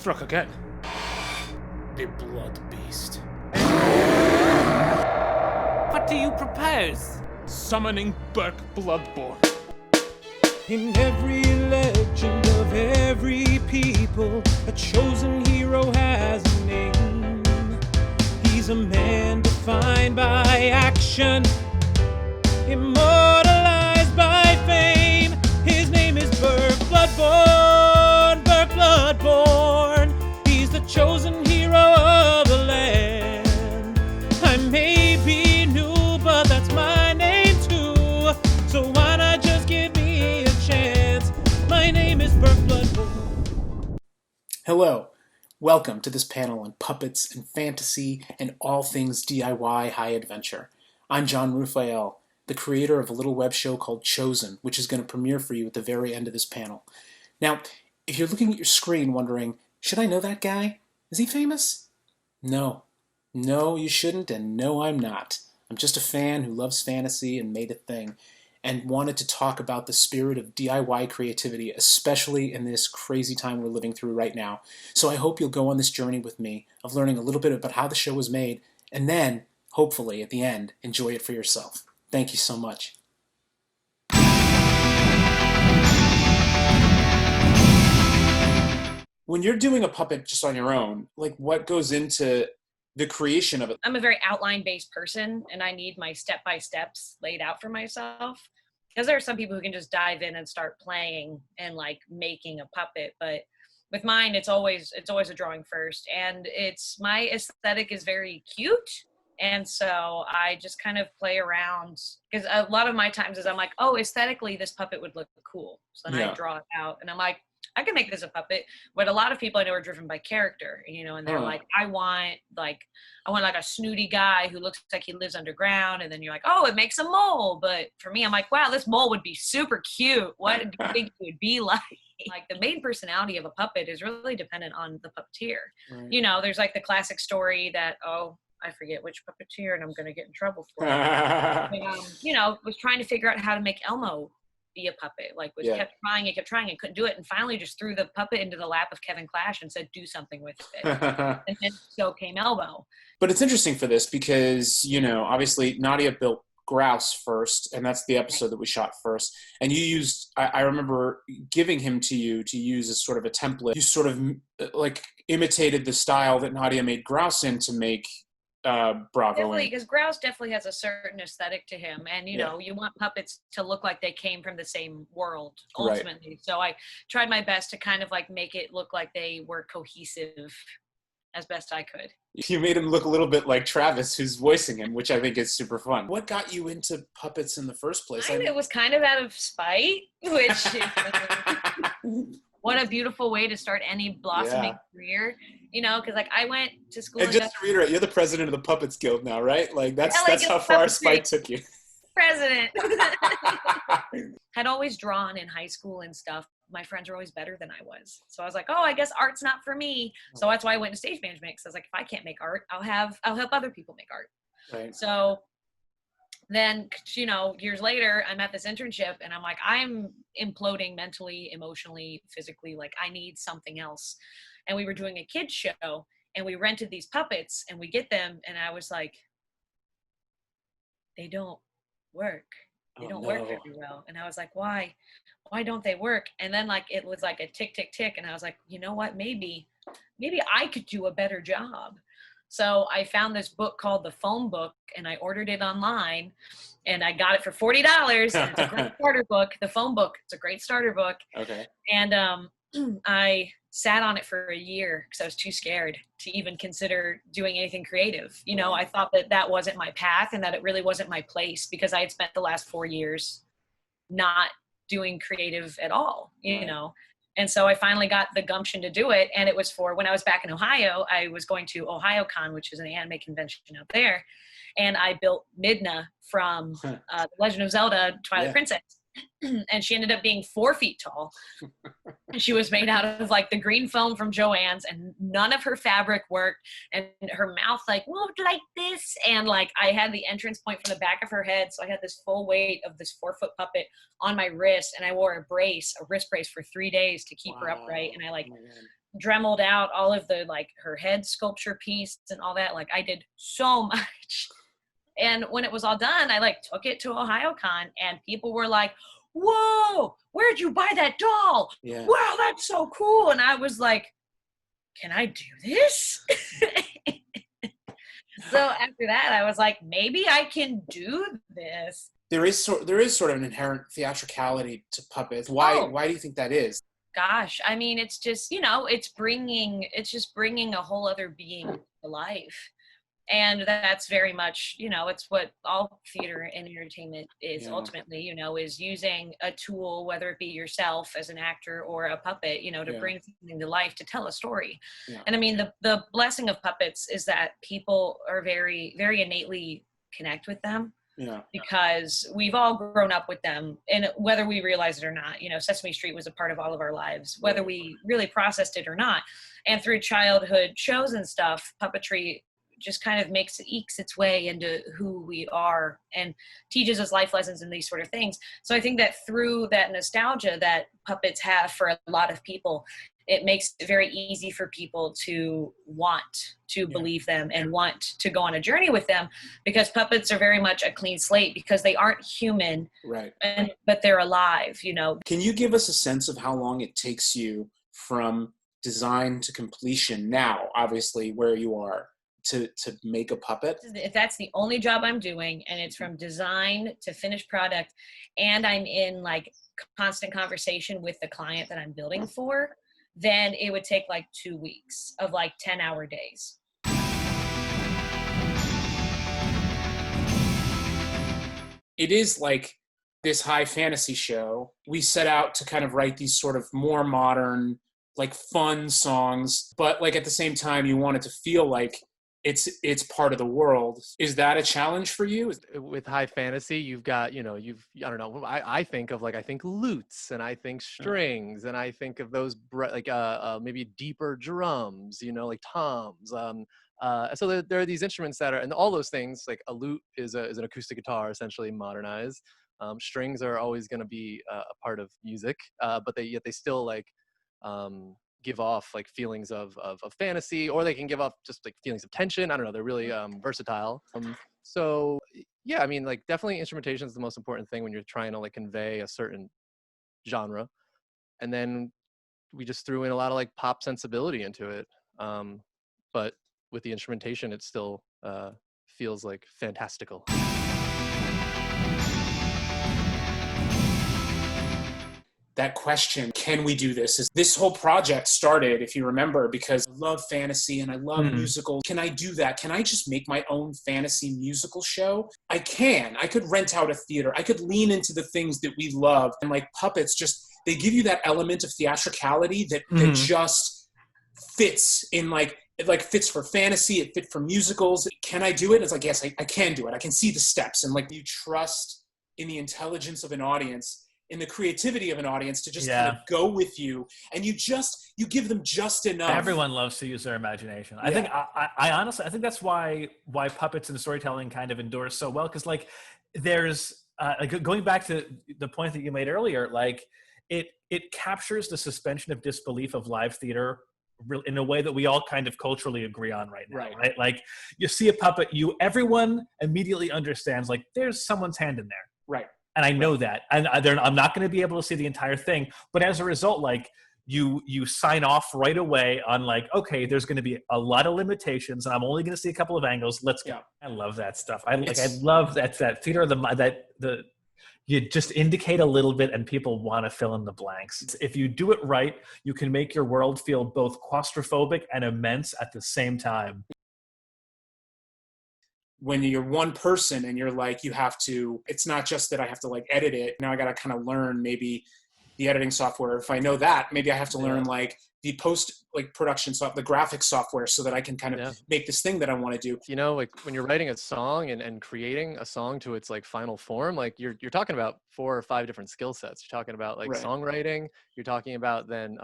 struck again. The blood beast. What do you propose? Summoning Burke Bloodborne. In every legend of every people, a chosen hero has a name. He's a man defined by action, immortalized by fame. His name is Burke Bloodborne, Burke Bloodborne. He's the chosen hero of the land. I may be new, but that's my name too. So why not just give me a chance? My name is Burke Bloodborne. Hello, welcome to this panel on puppets and fantasy and all things DIY high adventure. I'm Jon Roufaeal, the creator of a little web show called Chosen, which is going to premiere for you at the very end of this panel. Now, if you're looking at your screen wondering, should I know that guy? Is he famous? No, you shouldn't, and no, I'm not. I'm just a fan who loves fantasy and made a thing, and wanted to talk about the spirit of DIY creativity, especially in this crazy time we're living through right now. So I hope you'll go on this journey with me of learning a little bit about how the show was made, and then, hopefully, at the end, enjoy it for yourself. Thank you so much. When you're doing a puppet just on your own, like what goes into the creation of it? I'm a very outline-based person, and I need my step-by-steps laid out for myself. Because there are some people who can just dive in and start playing and like making a puppet, but with mine, it's always a drawing first, and my aesthetic is very cute, and so I just kind of play around. Because a lot of my times is I'm like, oh, aesthetically, this puppet would look cool, so then I draw it out, and I'm like, I can make this a puppet. But a lot of people I know are driven by character, and they're like, I want like a snooty guy who looks like he lives underground. And then you're like, oh, it makes a mole. But for me, I'm like, wow, this mole would be super cute. What do you think it would be like? Like the main personality of a puppet is really dependent on the puppeteer. Right. There's like the classic story that, I forget which puppeteer, and I'm going to get in trouble for it. But, was trying to figure out how to make Elmo be a puppet, kept trying and couldn't do it, and finally just threw the puppet into the lap of Kevin Clash and said, do something with it. And then so came Elmo. But it's interesting for this because, obviously Nadia built Grouse first, and that's the episode that we shot first. And you used, I remember giving him to you to use as sort of a template. You sort of like imitated the style that Nadia made Grouse in to make Bravo. Definitely, because Grouse definitely has a certain aesthetic to him, and you want puppets to look like they came from the same world ultimately. Right. So I tried my best to kind of like make it look like they were cohesive as best I could. You made him look a little bit like Travis, who's voicing him, which I think is super fun. What got you into puppets in the first place? It was kind of out of spite, which what a beautiful way to start any blossoming career, because like I went to school. And just to reiterate, you're the president of the Puppets Guild now, right? Like that's how far spite took you. President. Had always drawn in high school and stuff. My friends were always better than I was. So I was like, oh, I guess art's not for me. So that's why I went to stage management, because I was like, if I can't make art, I'll help other people make art. Right. So then, years later, I'm at this internship and I'm like, I'm imploding mentally, emotionally, physically. Like I need something else. And we were doing a kids show and we rented these puppets and we get them. And I was like, they don't work. They don't work very well. And I was like, why don't they work? And then like, it was like a tick, tick, tick. And I was like, you know what? Maybe I could do a better job. So I found this book called The Phone Book, and I ordered it online, and I got it for $40. And it's a great starter book. The Phone Book. It's a great starter book. Okay. And I sat on it for a year because I was too scared to even consider doing anything creative. I thought that wasn't my path and that it really wasn't my place, because I had spent the last 4 years not doing creative at all, And so I finally got the gumption to do it. And it was for when I was back in Ohio, I was going to OhioCon, which is an anime convention out there. And I built Midna from The Legend of Zelda, Twilight Princess. And she ended up being 4 feet tall. And she was made out of like the green foam from Joann's, and none of her fabric worked, and her mouth like moved like this, and like I had the entrance point from the back of her head, so I had this full weight of this 4-foot puppet on my wrist, and I wore a wrist brace for 3 days to keep her upright. And I like dremeled out all of the, like, her head sculpture piece and all that. Like, I did so much. And when it was all done, I like took it to OhioCon, and people were like, whoa, where'd you buy that doll? Yeah. Wow, that's so cool. And I was like, can I do this? So after that, I was like, maybe I can do this. There is sort of an inherent theatricality to puppets. Why do you think that is? Gosh, I mean, it's just, it's just bringing a whole other being to life. And that's very much, it's what all theater and entertainment is ultimately, is using a tool, whether it be yourself as an actor or a puppet, to bring something to life, to tell a story. Yeah. And I mean, the blessing of puppets is that people are very, very innately connect with them. Yeah. Because we've all grown up with them, and whether we realize it or not, Sesame Street was a part of all of our lives, whether we really processed it or not. And through childhood shows and stuff, puppetry just kind of ekes its way into who we are and teaches us life lessons and these sort of things. So I think that through that nostalgia that puppets have for a lot of people, it makes it very easy for people to want to believe them and want to go on a journey with them, because puppets are very much a clean slate, because they aren't human, right? But they're alive, Can you give us a sense of how long it takes you from design to completion now, obviously where you are, to make a puppet? If that's the only job I'm doing, and it's from design to finished product, and I'm in like constant conversation with the client that I'm building for, then it would take like 2 weeks of like 10-hour days. It is like this high fantasy show. We set out to kind of write these sort of more modern, like fun songs, but like at the same time you want it to feel like it's part of the world. Is that a challenge for you? With high fantasy, you've got, I don't know, I think of I think lutes, and I think strings, and I think of those maybe deeper drums, like toms. So there are these instruments that are, and all those things, like a lute is an acoustic guitar, essentially modernized. Strings are always going to be a part of music, but they still give off like feelings of fantasy, or they can give off just like feelings of tension. I don't know, they're really versatile. So yeah, I mean, like definitely instrumentation is the most important thing when you're trying to like convey a certain genre. And then we just threw in a lot of like pop sensibility into it, but with the instrumentation it still feels like fantastical. That question, can we do this? This whole project started, if you remember, because I love fantasy and I love musicals. Can I do that? Can I just make my own fantasy musical show? I can. I could rent out a theater. I could lean into the things that we love. And like puppets, they give you that element of theatricality that just fits in it fits for fantasy, it fits for musicals. Can I do it? And it's like, yes, I can do it. I can see the steps. And like you trust in the intelligence of an audience, in the creativity of an audience to just kind of go with you, and you give them just enough. Everyone loves to use their imagination. I think I honestly, I think that's why puppets and storytelling kind of endures so well. Cause like there's going back to the point that you made earlier, like it captures the suspension of disbelief of live theater in a way that we all kind of culturally agree on right now, right? Like you see a puppet, everyone immediately understands like there's someone's hand in there. Right. And I know that, and I'm not going to be able to see the entire thing. But as a result, like you sign off right away on like, okay, there's going to be a lot of limitations, and I'm only going to see a couple of angles. Let's go. I love that stuff. I love that theater of the you just indicate a little bit, and people want to fill in the blanks. If you do it right, you can make your world feel both claustrophobic and immense at the same time. When you're one person and you're like, it's not just that I have to like edit it. Now I got to kind of learn maybe the editing software. If I know that, maybe I have to learn like the post like production software, the graphics software, so that I can kind of make this thing that I want to do. Like when you're writing a song and creating a song to its like final form, like you're talking about 4 or 5 different skill sets. You're talking about like songwriting. You're talking about then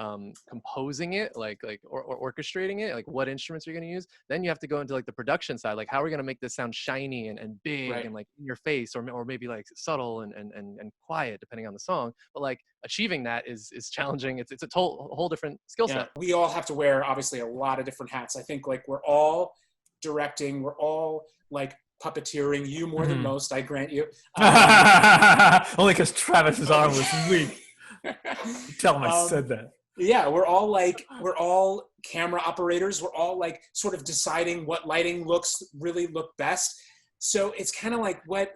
composing it, or orchestrating it, like what instruments you're going to use. Then you have to go into like the production side, like how are we going to make this sound shiny and big and like in your face, or maybe like subtle and quiet depending on the song. But like achieving that is challenging. It's a whole different skill set. We all have to wear obviously a lot of different hats. I think like we're all directing, we're all like puppeteering, you more than most, I grant you. Only because Travis's arm was weak. Tell him I said that. Yeah, we're all camera operators. We're all like sort of deciding what lighting really look best. So it's kind of like, what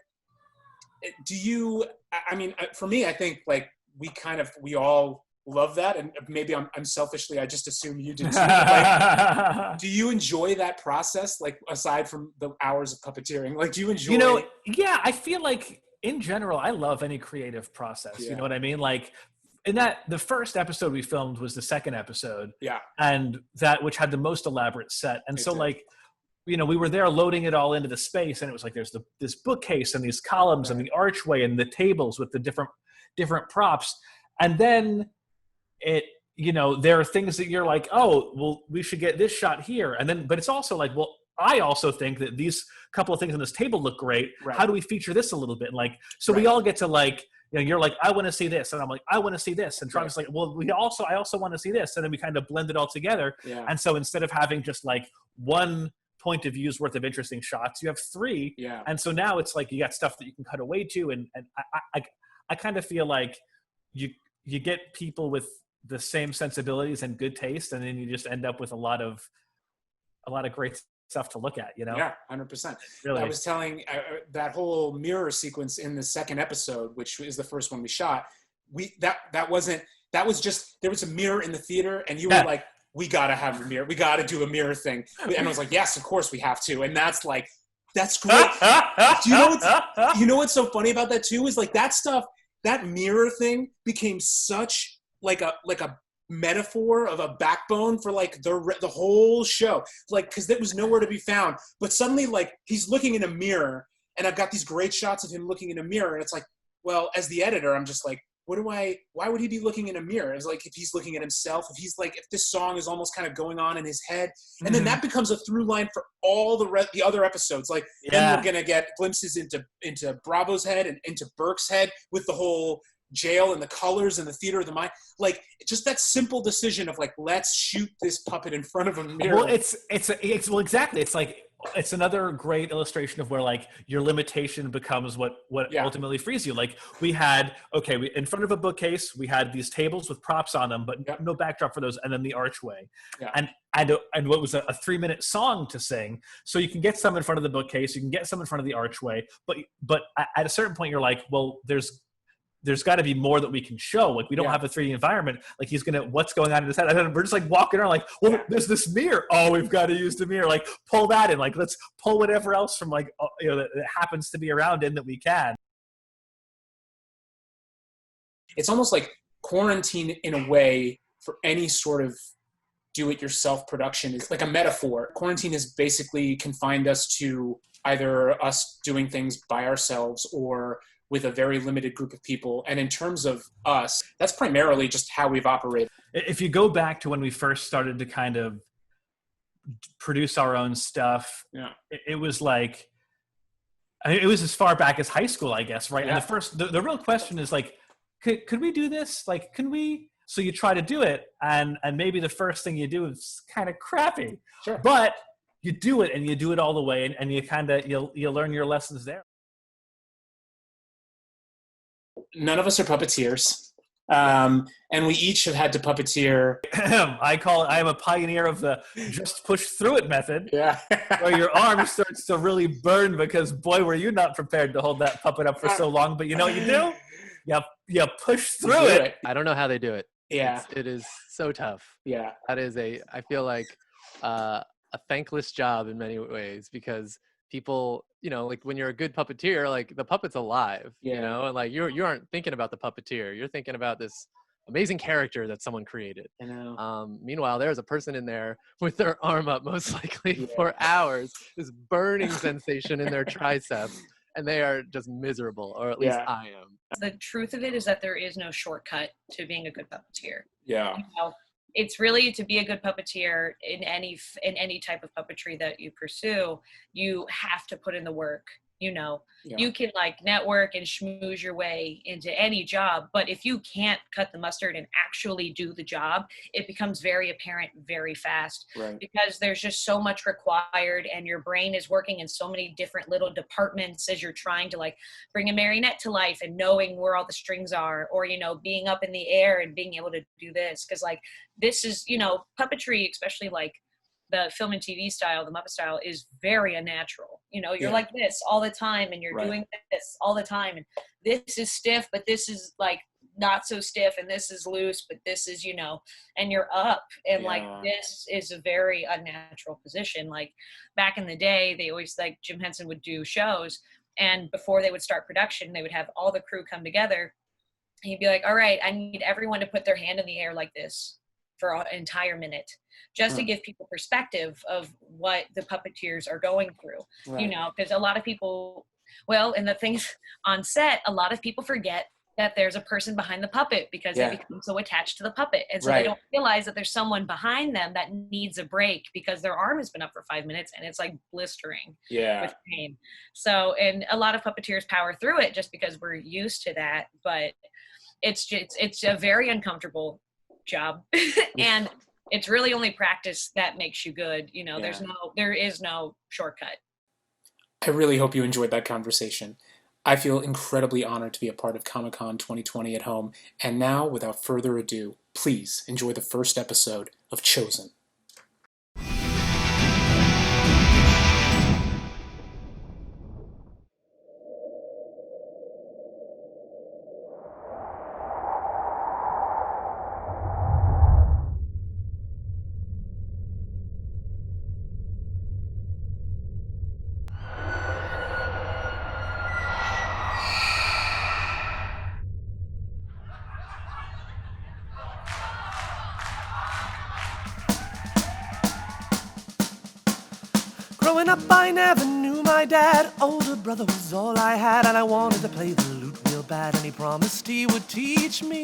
do you, I mean, for me, I think like we all love that. And maybe I'm selfishly, I just assume you did too. Like, do you enjoy that process? Like aside from the hours of puppeteering, like do you enjoy? Yeah, I feel like in general, I love any creative process. Yeah. You know what I mean? Like, in that the first episode we filmed was the second episode, and that which had the most elaborate set, and so like, we were there loading it all into the space, and it was like there's this bookcase and these columns and the archway and the tables with the different props, and then there are things that you're like, oh well, we should get this shot here, and then but it's also like, well, I also think that these couple of things on this table look great. Right. How do we feature this a little bit? And like, so we all get to like. You're like, I want to see this, and I'm like, I want to see this, and Travis like, well, I also want to see this, and then we kind of blend it all together. Yeah. And so instead of having just like one point of view's worth of interesting shots, you have three. Yeah. And so now it's like you got stuff that you can cut away to, and I kind of feel like you get people with the same sensibilities and good taste, and then you just end up with a lot of great stuff to look at, Yeah, 100%. Really. I was telling that whole mirror sequence in the second episode, which is the first one we shot. That was just, there was a mirror in the theater, and you were like, we gotta have a mirror. We gotta do a mirror thing. And I was like, yes, of course we have to. And that's great. Do you know what's so funny about that too? Is like that stuff, that mirror thing became such like a metaphor of a backbone for like the whole show, like because there was nowhere to be found, but suddenly like he's looking in a mirror, and I've got these great shots of him looking in a mirror, and it's like, well, as the editor, I'm just like, why would he be looking in a mirror? It's like if he's looking at himself, if this song is almost kind of going on in his head, and then that becomes a through line for all the other episodes. Like then we're gonna get glimpses into Bravo's head and into Burke's head with the whole jail and the colors and the theater of the mind, like just that simple decision of like, let's shoot this puppet in front of a mirror. Well, it's exactly. It's like, it's another great illustration of where like your limitation becomes what ultimately frees you. Like we had, in front of a bookcase, we had these tables with props on them, but no backdrop for those. And then the archway and what was a 3-minute song to sing. So you can get some in front of the bookcase, you can get some in front of the archway, but at a certain point you're like, well, there's got to be more that we can show. Like we don't have a 3D environment. Like what's going on in his head? And then we're just like walking around like, well, there's this mirror. Oh, we've got to use the mirror. Like pull that in. Like let's pull whatever else from like, that happens to be around in that we can. It's almost like quarantine in a way for any sort of do-it-yourself production is like a metaphor. Quarantine has basically confined us to either us doing things by ourselves or with a very limited group of people. And in terms of us, that's primarily just how we've operated. If you go back to when we first started to kind of produce our own stuff, it was like, it was as far back as high school, I guess, right? Yeah. And the real question is like, could we do this? Like, can we? So you try to do it, and maybe the first thing you do is kind of crappy. Sure. But you do it, and you do it all the way, and you kind of, you learn your lessons there. None of us are puppeteers, and we each have had to puppeteer. I am a pioneer of the just push through it method. Yeah, where your arm starts to really burn because boy, were you not prepared to hold that puppet up for so long. But you know what you do? You push through it. I don't know how they do it. Yeah, it is so tough. Yeah, that is I feel like a thankless job in many ways because people, like when you're a good puppeteer, like the puppet's alive, and like you aren't thinking about the puppeteer. You're thinking about this amazing character that someone created. I know. Meanwhile, there's a person in there with their arm up most likely for hours, this burning sensation in their triceps, and they are just miserable, or at least I am. The truth of it is that there is no shortcut to being a good puppeteer. Yeah. It's really, to be a good puppeteer in any type of puppetry that you pursue, you have to put in the work. You know, Yeah. you can like network and schmooze your way into any job, but if you can't cut the mustard and actually do the job, it becomes very apparent very fast, Right. because there's just so much required, and your brain is working in so many different little departments as you're trying to like bring a marionette to life and knowing where all the strings are, or, you know, being up in the air and being able to do this. Cause like, this is, you know, puppetry, especially like the film and TV style, the Muppet style, is very unnatural. You know, you're Yeah. like this all the time, and you're Right. doing this all the time, and this is stiff, but this is like not so stiff, and this is loose, but this is, you know, and you're up, and like Yeah. this is a very unnatural position. Like back in the day, they always, like, Jim Henson would do shows, and before they would start production, they would have all the crew come together, and he'd be like, all right, I need everyone to put their hand in the air like this for an entire minute, just to give people perspective of what the puppeteers are going through. Right. You know, because a lot of people, well, and the things on set, a lot of people forget that there's a person behind the puppet, because Yeah. they become so attached to the puppet, and so Right. they don't realize that there's someone behind them that needs a break because their arm has been up for 5 minutes and it's like blistering Yeah. with pain. So, and a lot of puppeteers power through it just because we're used to that, but it's a very uncomfortable job. And it's really only practice that makes you good. You know, Yeah. there is no shortcut. I really hope you enjoyed that conversation. I feel incredibly honored to be a part of Comic-Con 2020 at home. And now, without further ado, please enjoy the first episode of Chosen. Growing up, I never knew my dad. Older brother was all I had, and I wanted to play the lute real bad, and he promised he would teach me.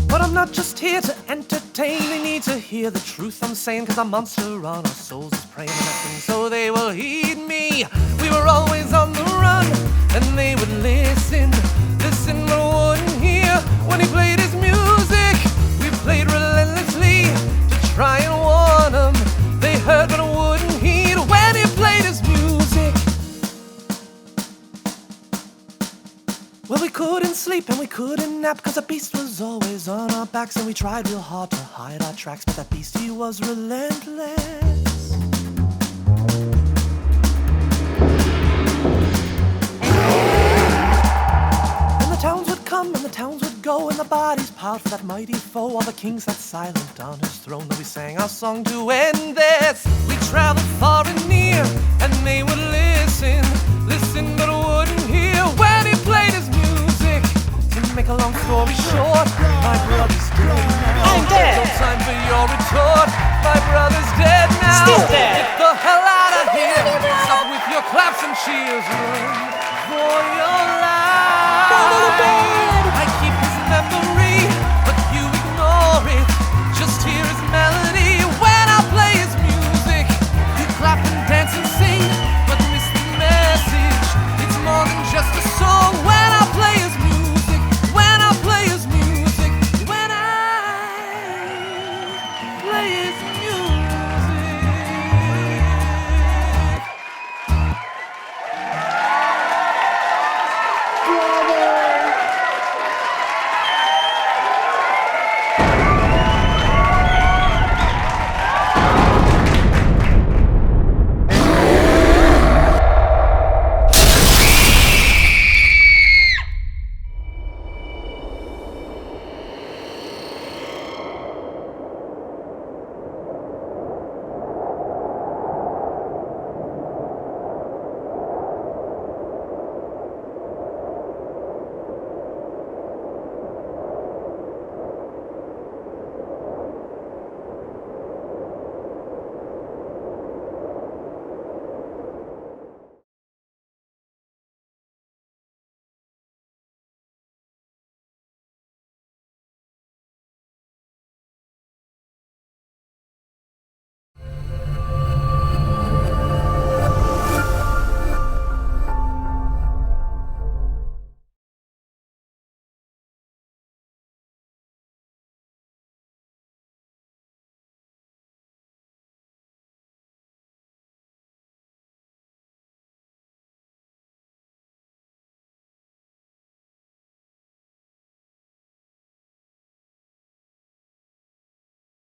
But I'm not just here to entertain. They need to hear the truth I'm saying, 'cause a monster on our souls is praying, and I sing so they will heed me. We were always on the run, and they would listen, but wouldn't hear when he played his music. We played relentlessly to try and warn them. They heard but wouldn't heed when he played his music. Well, we couldn't sleep and we couldn't nap, 'cause the beast was always on our backs, and we tried real hard to hide our tracks, but that beast, he was relentless. And the towns would come and the towns would go, and the bodies piled for that mighty foe, while the king sat silent on his throne. Then we sang our song to end this. We traveled far and near, and they would listen but wouldn't hear when he played his music. To make a long story short, my brother's dead now. I'm dead. No time for your retort. My brother's dead now. Still dead. Get the hell out of here. Stop with your claps and cheers. Run for your life. I keep his memory, but you ignore it. Just hear his melody when I play his music. You clap and dance and sing, but miss the message. It's more than just a song when I play his music. When I play his music. When I play his music.